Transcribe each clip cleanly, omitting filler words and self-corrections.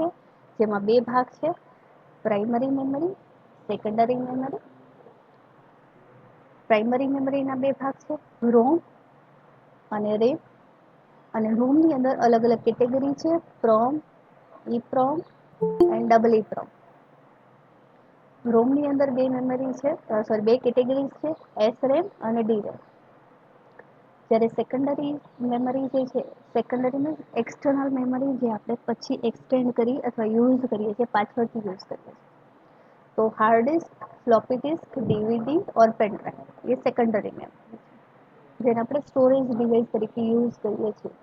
છે, જેમાં બે ભાગ છે, primary memory, secondary memory. Primary મેમરીના બે ભાગ છે, રોમ અને રેમ. અને રોમની અંદર અલગ અલગ કેટેગરી છે, પ્રોમ, ઈપ્રોમ એન્ડ ડબલ ઈપ્રોમ. રોમની અંદર બે મેમરી છે, બે કેટેગરી છે, એસ રેમ અને ડી રેમ. જ્યારે સેકન્ડરી મેમરી જે છે, સેકન્ડરી મીન્સ એક્સટર્નલ મેમરી, જે આપણે પછી એક્સટેન્ડ કરી અથવા યુઝ કરીએ છીએ, પાછળથી યુઝ કરીએ છીએ. તો hard disk, floppy disk, DVD or pen drive, એ સેકન્ડરી મેમરી છે, જેને આપણે સ્ટોરેજ ડિવાઇસ તરીકે યુઝ કરીએ છીએ.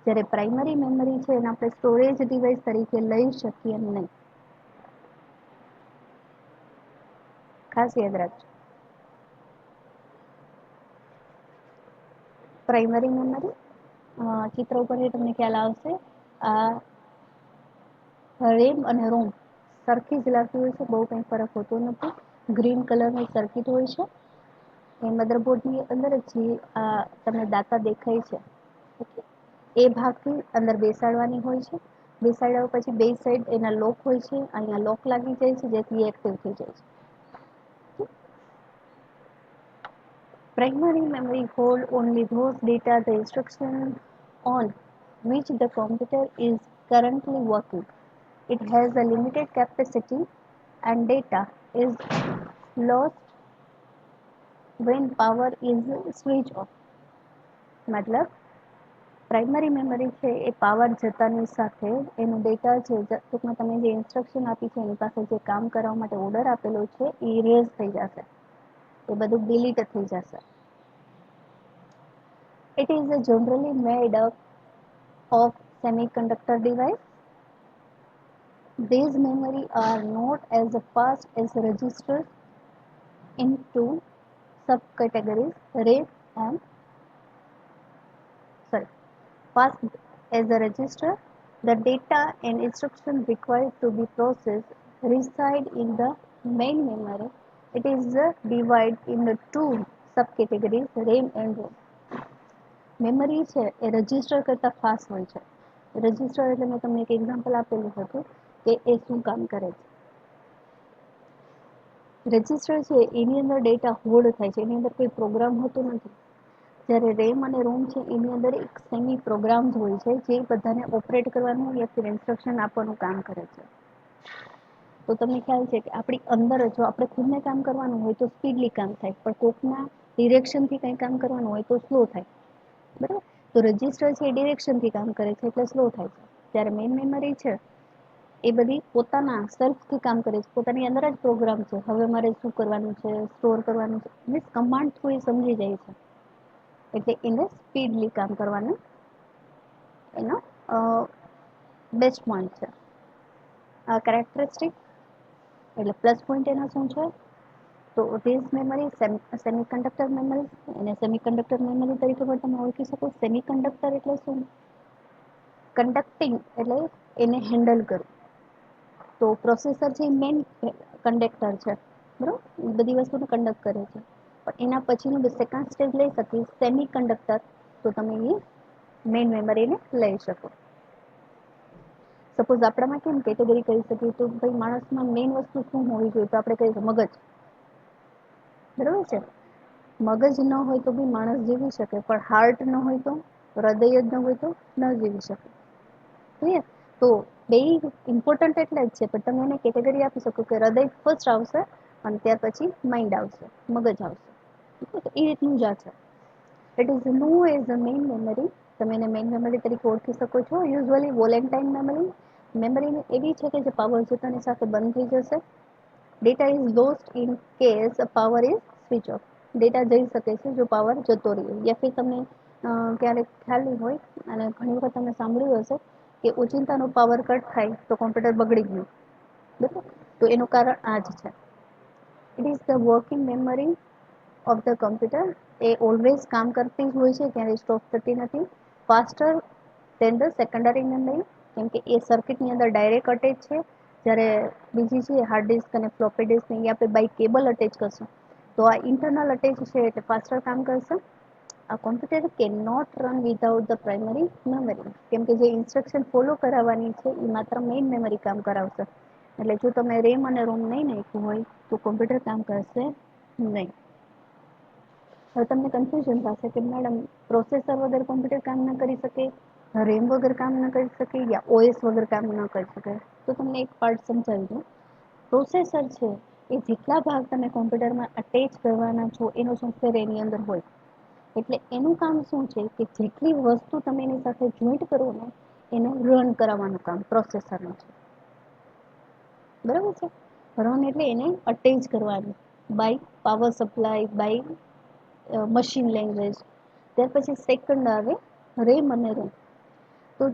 જ્યારે પ્રાઇમરી મેમરી છે, એને આપણે સ્ટોરેજ ડિવાઇસ તરીકે લઈ શકીએ નહીં. ખાસ યાદ રાખજો. પ્રાઇમરી મેમરી, ચિત્ર ઉપરથી તમને ખ્યાલ આવશે, આ રેમ અને રોમ સરખી જ લાગતી હોય છે, બહુ કંઈ ફરક હોતો નથી. ગ્રીન કલરની સર્કિટ હોય છે એ મધરબોર્ડની અંદર, જે આ તમને દાતા દેખાય છે, એ ભાગથી અંદર બેસાડવાની હોય છે. બેસાડ્યા પછી બે સાઈડ એના લોક હોય છે, અહીંયા લોક લાગી જાય છે, જેથી એક્ટિવ થઈ જાય છે. Primary memory hold only those data the instruction on which the computer is currently working. It has a limited capacity and data is lost when power is switched off. મતલબ પ્રાઇમરી મેમરી છે એ power જતાની સાથે એનો data છે, ટૂંકમાં તમે જે instruction આપી છે, એની પાસે જે કામ કરવા માટે ઓર્ડર આપેલો છે, એ ઇરેઝ થઈ જશે, એ બધું ડિલીટ થઈ જશે. It is generally made up of semiconductor device. These memory are not as fast as registers into subcategories RAM and sorry fast as a register. The data and instruction required to be processed reside in the main memory. It is divided into two subcategories, RAM and ROM. Memory છે એ register કરતાં fast હોય છે. Register એટલે મેં તમને એક example આપેલું હતું કે એ શું કામ કરે છે. રજિસ્ટર છે એની અંદર ડેટા હોલ્ડ થાય છે, એની અંદર કોઈ પ્રોગ્રામ હોતો નથી. જ્યારે રેમ અને રોમ છે એની અંદર એક સેમી પ્રોગ્રામ્સ હોય છે, જે બધાને ઓપરેટ કરવાનું યા ફિર ઇન્સ્ટ્રક્શન આપવાનું કામ કરે છે. તો તમને ખ્યાલ છે કે આપણી અંદર જો આપણે ખુદને કામ કરવાનું હોય તો સ્પીડલી કામ થાય, પણ કોકના ડિરેક્શનથી કંઈ કામ કરવાનું હોય તો સ્લો થાય, બરાબર. તો રજિસ્ટર છે એ ડિરેક્શનથી કામ કરે છે એટલે સ્લો થાય છે. જ્યારે મેઇન મેમરી છે એ બધી પોતાના સેલ્ફથી કામ કરે છે, પોતાની અંદર જ પ્રોગ્રામ છે, હવે મારે શું કરવાનું છે, સ્ટોર કરવાનું છે, મીન્સ કમાન્ડ થ્રુ એ સમજી જાય છે, એટલે એને સ્પીડલી કામ કરવાનું એનો બેસ્ટ પોઈન્ટ છે. આ કેરેક્ટરિસ્ટિક એટલે પ્લસ પોઈન્ટ એના શું છે, તો ધીસ મેમરી સેમિકન્ડક્ટર મેમરી, અને સેમિકન્ડક્ટર મેમરી તરીકે પણ તમે ઓળખી શકો. સેમિકન્ડક્ટર એટલે શું? કંડક્ટિંગ એટલે એને હેન્ડલ કરવું. તો પ્રોસેસર છે એ મેઇન કંડક્ટર છે, બરાબર, એ બધી વસ્તુને કંડક્ટ કરે છે. પણ એના પછીનું સેકન્ડ સ્ટેજ લઈ શકીએ સેમી કંડક્ટર, તો તમે એ મેઇન મેમરીને લઈ શકો. સપોઝ આપણામાં કેમ કેટેગરી કરી શકીએ, તો ભાઈ માણસમાં મેઇન વસ્તુ શું હોવી જોઈએ, તો આપણે કહીએ મગજ, બરાબર છે. મગજ ન હોય તો બી માણસ જીવી શકે, પણ હાર્ટ ન હોય તો, હૃદય જ ન હોય તો ન જીવી શકે. ક્લિયર? તો બે ઇમ્પોર્ટન્ટ એટલે જ છે, પણ તમે એને કેટેગરી આપી શકો કે હૃદય ફર્સ્ટ આવશે અને ત્યાર પછી માઇન્ડ આવશે, મગજ આવશે. એ રીતનું જ આ છે. It is known as a main memory. તમે એને મેઇન મેમરી તરીકે ઓળખી શકો છો. યુઝ્યુઅલી વોલેન્ટાઇન મેમરી, મેમરી એવી છે કે જે પાવર જતાની સાથે બંધ થઈ જશે. Data is lost in case power is switch off. Data જઈ શકે છે જો પાવર જતો રહે, યા ફિર તમને ક્યારેક ખ્યાલ નહીં હોય અને ઘણી વખત તમે સાંભળ્યું હશે કે ઓચિંતાનો પાવર કટ થાય તો કોમ્પ્યુટર બગડી ગયું, બરાબર, તો એનું કારણ આ જ છે. It is the working memory of the computer. એ ઓલવેઝ કામ કરતી જ હોય છે, ક્યારેય સ્ટોપ થતી નથી. Faster than the secondary memory, કેમ કે એ સર્કિટની અંદર ડાયરેક્ટ અટેચ છે. જ્યારે બીજી છે હાર્ડ ડિસ્ક અને ફ્લોપી ડિસ્ક, એ આપણે બાય કેબલ અટેચ કરશું, તો આ ઇન્ટરનલ અટેચ છે એટલે ફાસ્ટર કામ કરશે. A computer cannot run without the primary memory. કેમ કે જે ઇન્સ્ટ્રક્શન ફોલો કરાવવાની છે એ માત્ર મેઇન મેમરી કામ કરાવશે. એટલે જો તમે રેમ અને રોમ નહીં નાખ્યું હોય તો કોમ્પ્યુટર કામ કરશે નહીં. હવે તમને કન્ફ્યુઝન થશે કે મેડમ પ્રોસેસર વગર કોમ્પ્યુટર કામ ન કરી શકે, રેમ વગર કામ ન કરી શકે, યા ઓએસ વગર કામ ન કરી શકે. તો તમને એક પાર્ટ સમજાવી દઉં. પ્રોસેસર છે એ જેટલા ભાગ તમે કોમ્પ્યુટરમાં અટેચ કરવાના છો એનો સોફ્ટવેર એની અંદર હોય. એટલે એનું કામ શું છે કે જેટલી વસ્તુ તમે એની સાથે જોઈન્ટ કરો ને એને રન કરાવવાનું કામ પ્રોસેસરનું છે. બરાબર છે. રન એટલે એને અટેચ કરવાનું by power supply, by machine language. ત્યાર પછી સેકન્ડ આવે રેમ અને રોમ. તો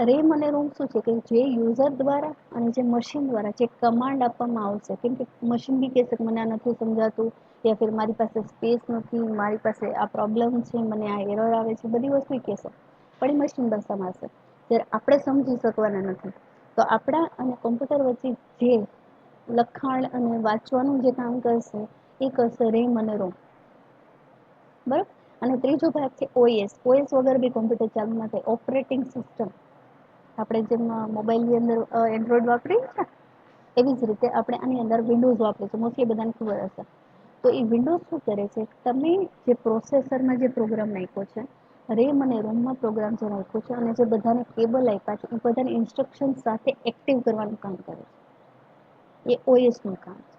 રેમ અને રોમ શું છે કે જે યુઝર દ્વારા અને જે મશીન દ્વારા જે કમાન્ડ આપવામાં આવશે, કેમ કે મશીન બી કહેશે કે મને આ નથી સમજાતું, યા ફિર મારી પાસે સ્પેસ નથી, મારી પાસે આ પ્રોબ્લેમ છે, મને આ એરર આવે છે, બધી વસ્તુ કહેશે. પણ એ મશીન ભાષામાં હશે. જ્યારે આપણે સમજી શકવાના નથી. તો આપણા અને કોમ્પ્યુટર વચ્ચે જે લખાણ અને વાંચવાનું જે કામ કરશે એ કરશે રેમ અને રોમ. બરાબર. અને ત્રીજો ભાગ છે ઓએસ. ઓએસ વગર બી કોમ્પ્યુટર ચાલુ ના થાય. Operating system. આપણે જેમ મોબાઈલની અંદર એન્ડ્રોઈડ વાપરીએ છે એવી જ રીતે આપણે આની અંદર વિન્ડોઝ વાપરીશું. મોસ્ટલી બધાને ખબર હશે. તો એ વિન્ડોઝ શું કરે છે, તમે જે પ્રોસેસરમાં જે પ્રોગ્રામ નાખ્યો છે, રેમ અને રોમમાં પ્રોગ્રામ જે નાખ્યો છે, અને જે બધાને કેબલ આપ્યા છે એ બધાને ઇન્સ્ટ્રક્શન સાથે એક્ટિવ કરવાનું કામ કરે છે. એ ઓએસનું કામ છે.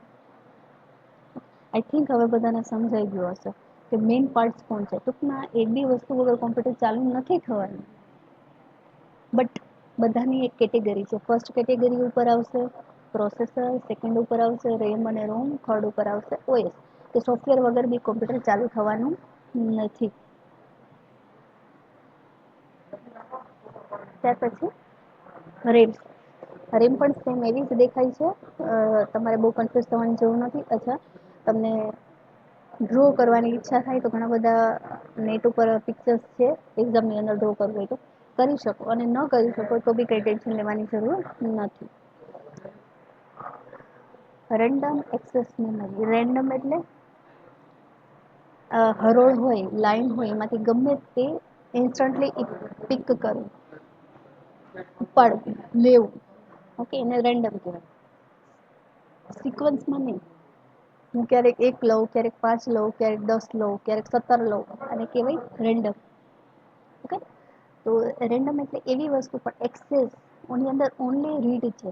આઈ થિંક હવે બધાને સમજાઈ ગયું હશે કે મેઇન પાર્ટ્સ કોણ છે. ટૂંકમાં એક બી વસ્તુ વગર કોમ્પ્યુટર ચાલુ નથી થવાનું. બટ બધાની એક કેટેગરી છે. ફર્સ્ટ કેટેગરી ઉપર આવશે પ્રોસેસર, સેકન્ડ ઉપર આવશે રેમ અને રોમ, થર્ડ ઉપર આવશે ઓએસ. કે સોફ્ટવેર વગર બી કોમ્પ્યુટર ચાલુ થવાનું નથી. ત્યાર પછી રેમ. રેમ પણ સેમ એવી જ દેખાય છે. તમારે બહુ કન્ફ્યુઝ થવાની જરૂર નથી. અચ્છા, તમને ડ્રો કરવાની ઈચ્છા થાય તો ઘણા બધા નેટ ઉપર પિક્ચર્સ છે. એક્ઝામની અંદર ડ્રો કરવું હોય તો કરી શકો, અને ન કરી શકો તો બી કંઈ ટેન્શન લેવાની જરૂર નથી. Random access memory. રેન્ડમ એટલે હરોળ હોય, લાઈન હોય, એમાંથી ગમે તે ઇન્સ્ટન્ટલી પિક કરવું, ઉપાડવું, લેવું. ઓકે, એને રેન્ડમ કહેવાય. સિક્વન્સમાં નહીં. હું ક્યારેક 1 લઉં, ક્યારેક 5 લઉં, ક્યારેક 10 લઉં, ક્યારેક 17 લઉં, અને કહેવાય રેન્ડમ. ઓકે. તો રેન્ડમ એટલે એવી વસ્તુ પણ એક્સેસ ઓની અંદર ઓનલી રીડ છે.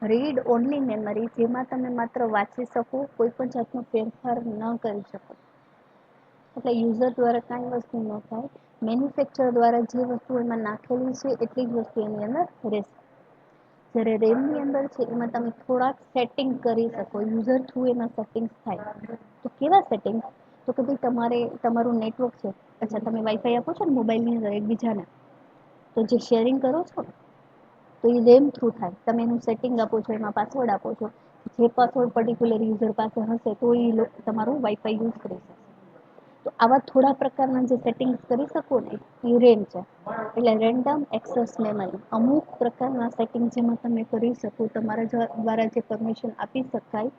રીડ ઓનલી મેમરી, જેમાં તમે માત્ર વાંચી શકો, કોઈ પણ જાતનો ફેરફાર ન કરી શકો. એટલે યુઝર દ્વારા કાંઈ વસ્તુ ન થાય. મેન્યુફેક્ચર દ્વારા જે વસ્તુ એમાં નાખેલી છે એટલી જ વસ્તુ એની અંદર રહેશે. જ્યારે રેમની અંદર છે એમાં તમે થોડાક સેટિંગ કરી શકો. યુઝર થ્રુ એમાં સેટિંગ્સ થાય. તો કેવા સેટિંગ? તો કે ભાઈ તમારે તમારું નેટવર્ક છે. અચ્છા, તમે વાઈફાઈ આપો છો ને મોબાઈલની અંદર એકબીજાને, તો જે શેરિંગ કરો છો તો એ રેમ થ્રુ થાય. તમે એનું સેટિંગ આપો છો, એમાં પાસવર્ડ આપો છો. જે પાસવર્ડ પર્ટિક્યુલર યુઝર પાસે હશે તો એ તમારું વાઈફાઈ યુઝ કરી શકશે. તો આવા થોડા પ્રકારના જે સેટિંગ્સ કરી શકો ને એ રેમ છે. એટલે રેન્ડમ એક્સેસ મેમરી. અમુક પ્રકારના સેટિંગ જેમાં તમે કરી શકો, તમારા દ્વારા જે પરમિશન આપી શકાય,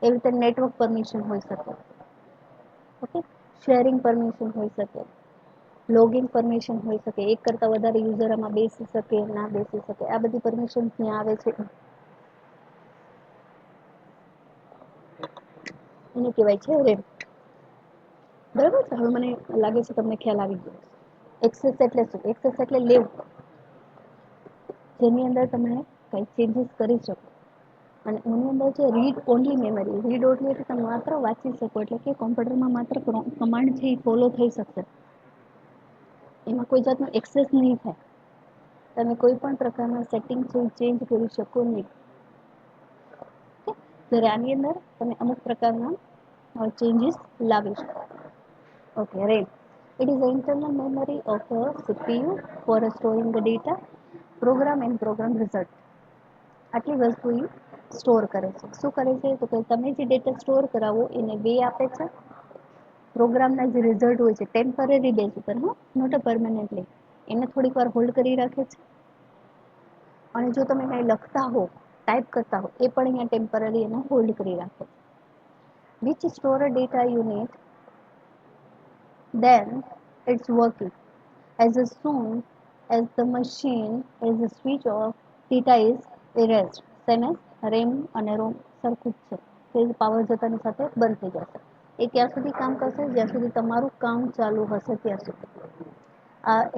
એવી રીતે નેટવર્ક પરમિશન હોઈ શકે. ઓકે. શેરિંગ પરમિશન હોઈ શકે, લોગિન પરમિશન હોઈ શકે, એક કરતાં વધારે યુઝર આમાં બેસી શકે, ના બેસી શકે, આ બધી પરમિશન ત્યાં આવે છે. એને કહેવાય છે રેમ. બરાબર છે. હવે મને લાગે છે તમને ખ્યાલ આવી ગયો. એક્સેસ એટલે શું? એક્સેસ એટલે લેવું, જેની અંદર તમે કંઈ ચેન્જીસ કરી શકો. અને એની અંદર છે read only memory. Read only એટલે તમે માત્ર વાંચી શકો, એટલે કે કોમ્પ્યુટરમાં માત્ર કમાન્ડ છે એ ફોલો થઈ શકશે. એમાં કોઈ જાતનો એક્સેસ નહીં થાય. તમે કોઈ પણ પ્રકારના સેટિંગ છે ચેન્જ કરી શકો નહીં. જ્યારે આની અંદર તમે અમુક પ્રકારના ચેન્જીસ લાવી શકો. Okay. RAM. It is the internal memory of a CPU for storing the data, program and program result. આટલી વસ્તુ એ સ્ટોર કરે છે. શું કરે છે? તો કે તમે જે ડેટા સ્ટોર કરાવો એને વે આપે છે. પ્રોગ્રામના જે રિઝલ્ટ હોય છે ટેમ્પરરી બેઝ ઉપર, નોટ અ પરમેનન્ટલી, એને થોડીક વાર હોલ્ડ કરી રાખે છે. અને જો તમે કંઈ લખતા હો, ટાઈપ કરતા હો, એ પણ અહીંયા ટેમ્પરરી એને હોલ્ડ કરી રાખે. Which store data unit then it's working. As soon as the machine is switched off, data is erased. Same as RAM અને ROM સરખું જ છે. તે પાવર જતાની સાથે બંધ થઈ જશે. એ ક્યાં સુધી કામ કરશે? જ્યાં સુધી તમારું કામ ચાલુ હશે ત્યાં સુધી.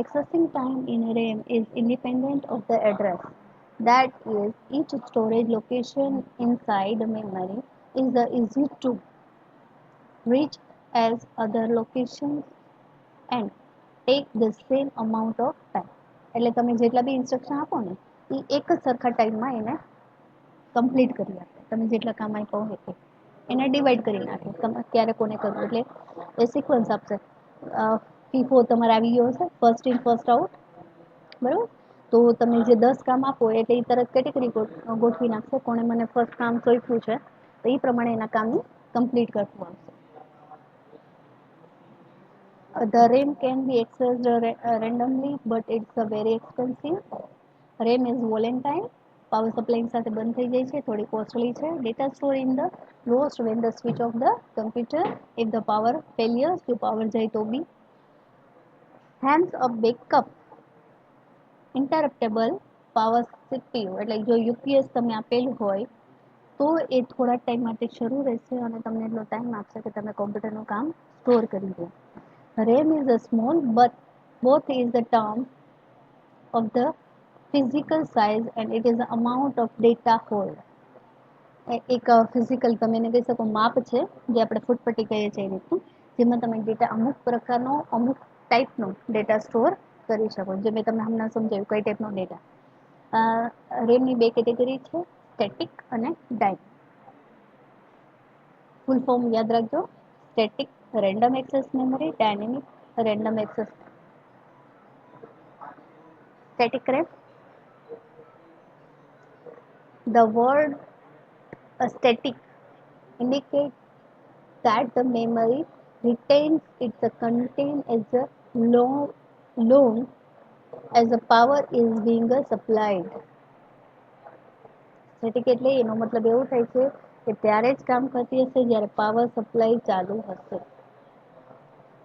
Accessing time in RAM is independent of the address. That is, each storage location inside the memory is easy to reach as other locations and take the same amount of time. એટલે તમે જેટલા બી instruction આપો ને એ એક જ સરખા ટાઈમમાં એને કમ્પ્લીટ કરી આપે. તમે જેટલા કામ આપ્યા હોય તે એને ડિવાઈડ કરી નાખે. તમે ક્યારે કોને કરવું એટલે એ સિક્વન્સ આપશે. ફીફો તમારે આવી ગયો હશે, ફર્સ્ટ ઇન ફર્સ્ટ આઉટ, બરાબર? તો તમે જે 10 કામ આપો એટલે એ તરત કેટેગરી ગોઠવી નાખશે. કોણે મને ફર્સ્ટ કામ સોંપ્યું છે તો એ પ્રમાણે એના કામની કમ્પ્લીટ કરવું આવશે. The RAM can be accessed randomly, but it's very expensive. RAM is volatile. Power supply સાથે બંધ થઈ જાય છે, થોડી કોસ્ટલી છે. Data store in the lost when the switch of the computer, if the power failures, જો power જાય તો બી. Hands of backup interruptible power CPU, એટલે જો UPS તમે આપેલું હોય તો એ થોડા ટાઈમ માટે શરૂ રહેશે અને તમને એટલો ટાઈમ આપશે કે તમે કોમ્પ્યુટરનું કામ સ્ટોર કરી દો. RAM is a small, but both is the term of the physical size and it is the amount of data hold. એક ફિઝિકલ તમે એને કહી શકો માપ છે, જે આપણે ફૂટપટ્ટી કહીએ છીએ એ રીતનું, જેમાં તમે ડેટા અમુક પ્રકારનો અમુક ટાઈપનો ડેટા સ્ટોર કરી શકો. જે મેં તમને હમણાં સમજાવ્યું કઈ ટાઈપનો ડેટા. રેમની બે કેટેગરી છે, સ્ટેટિક અને ડાયનેમિક. ફૂલ ફોર્મ યાદ રાખજો. Static random access memory, dynamic random access. Static RAM. The word static indicates that the memory retains its content as long as the power is being supplied. Static એટલે એનો મતલબ એવું થાય છે કે ત્યારે જ કામ કરતી હશે જ્યારે પાવર સપ્લાય ચાલુ હશે.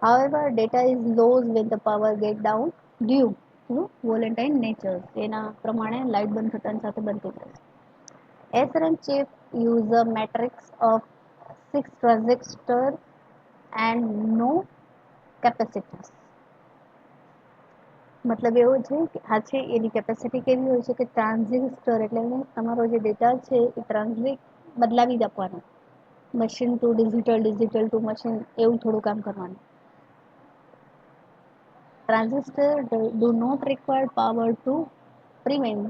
However, data is lost when the power get down due to volatile nature. એના પ્રમાણે લાઇટ બંધ થતાની સાથે બંધ થઈ જશે. SRAM chip use a matrix of 6 transistors and no capacitors. મતલબ એવો છે કે આ છે એની કેપેસિટી કેવી હોય છે કે ટ્રાન્ઝિસ્ટર એટલે તમારો જે ડેટા છે એ ટ્રાન્ઝિટ બદલાવી જ આપવાનો. Machine to digital, digital to machine, એવું થોડું કામ કરવાનું. Transistors do not require power to prevent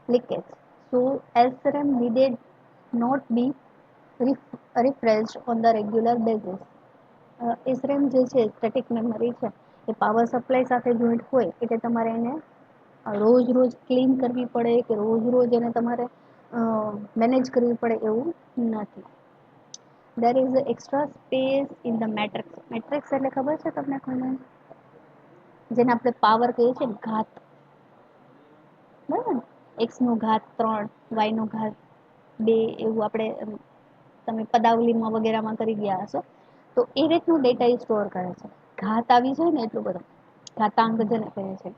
leakage, so SRAM needed not be refreshed on the regular basis. SRAM જે છે સ્ટેટિક મેમરી છે એ પાવર સપ્લાય સાથે જોઈન્ટ હોય એટલે તમારે એને રોજ રોજ ક્લીન કરવી પડે કે રોજ રોજ એને તમારે મેનેજ કરવી પડે એવું નથી. There is extra space in the matrix. Matrix એટલે ખબર છે તમને કોને? જેને આપણે પાવર કહીએ છીએ ઘાત, બરાબર? એક્સ નો ઘાત 3, વાય નો ઘાત 2, એવું આપણે તમે પદાવલીમાં વગેરેમાં કરી ગયા હશો. તો એ રીતનું ડેટા એ સ્ટોર કરે છે. ઘાત આવી જાય ને એટલું બધું, ઘાતાંક જેને કહે છે.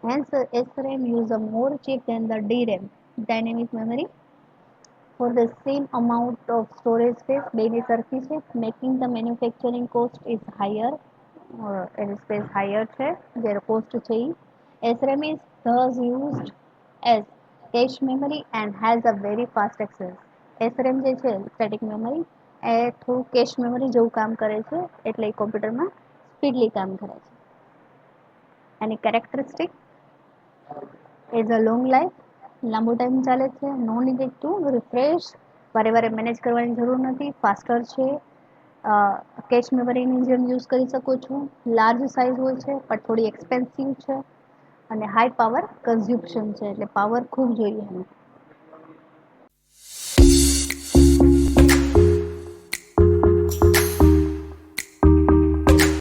Hence, SRAM use a more chip than the DRAM, dynamic memory, for the same amount of storage space. બેની સરખી છે, making the manufacturing cost is higher. Any space higher છે, જ્યારે કોસ્ટ છે એ. SRAM is thus used as cache memory and has a very fast access. SRAM જે છે static memory એ થોડું cache memory જેવું કામ કરે છે, એટલે એ કોમ્પ્યુટરમાં સ્પીડલી કામ કરે છે. એની characteristic is a long life, લાંબો ટાઈમ ચાલે છે. નો નીડેડ ટુ રિફ્રેશ, વારે વારે મેનેજ કરવાની જરૂર નથી. ફાસ્ટર છે, કેશ મેમરીની જેમ યુઝ કરી શકો છો. લાર્જ સાઇઝ હોય છે પણ થોડી એક્સપેન્સિવ છે અને હાઈ પાવર કન્ઝ્યુમ્પશન છે, એટલે પાવર ખૂબ જોઈએ એનું.